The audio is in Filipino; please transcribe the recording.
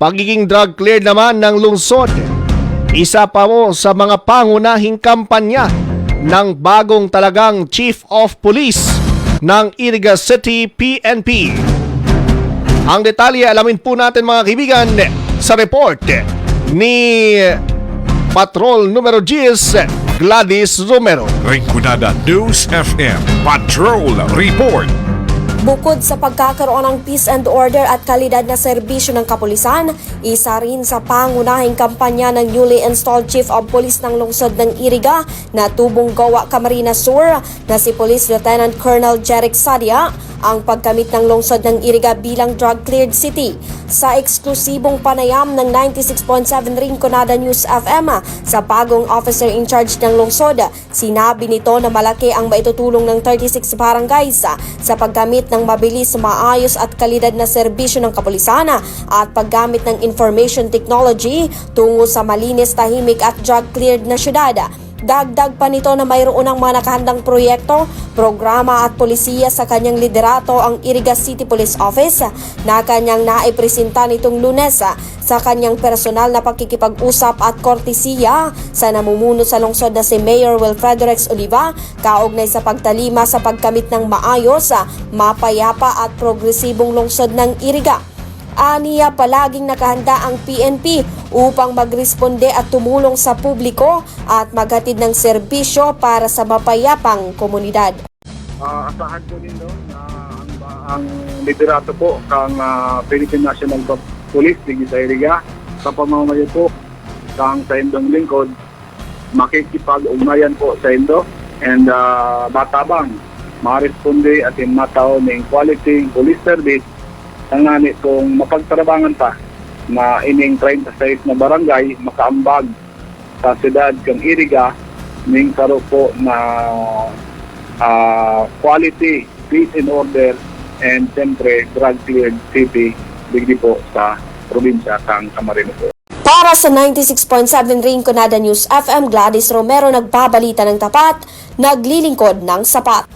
Pagiging drug cleared naman ng lungsod, isa pa mo sa mga pangunahing kampanya ng bagong talagang Chief of Police ng Iriga City PNP. Ang detalye alamin po natin mga kaibigan sa report ni Patrol numero 10 Gladys Romero. Rinconada News FM Patrol Report. Bukod sa pagkakaroon ng peace and order at kalidad na serbisyo ng kapulisan, isa rin sa pangunahing kampanya ng newly installed Chief of Police ng lungsod ng Iriga na tubong gawa Camarines Sur na si Police Lieutenant Colonel Jeric Sadia ang pagkamit ng lungsod ng Iriga bilang drug-cleared city. Sa eksklusibong panayam ng 96.7 Rinconada News FM sa bagong officer in charge ng lungsod, sinabi nito na malaki ang maitutulong ng 36 barangays sa paggamit ng mabilis, maayos at kalidad na serbisyo ng kapulisan at paggamit ng information technology tungo sa malinis, tahimik at drug-cleared na syudad. Dagdag pa nito na mayroon ng mga nakahandang proyekto, programa at polisiya sa kanyang liderato ang Iriga City Police Office na kanyang naipresenta nitong Lunes sa kanyang personal na pakikipag-usap at kortesiya sa namumuno sa lungsod na si Mayor Wilfredo Rex Oliva kaugnay sa pagtalima sa pagkamit ng maayos, mapayapa at progresibong lungsod ng Iriga. Aniya palaging nakahanda ang PNP upang magresponde at tumulong sa publiko at maghatid ng serbisyo para sa mapayapang komunidad. Asahan po ninyo na ang liderato po kang Philippine National Police sa Iriga sa pamamagitan po kang sa indong lingkod makikipag-ugnayan po sa indo and batabang maresponde at matao ng quality police service ang nani kung mapagtrabangan pa na ining 36 na barangay makaambag sa siyudad kang Iriga ning karo po na quality, peace and order and siyempre drug-cleared city digdi po sa probinsya kang Camarines po. Para sa 96.7 Rinconada News FM, Gladys Romero nagbabalita ng tapat, naglilingkod ng sapat.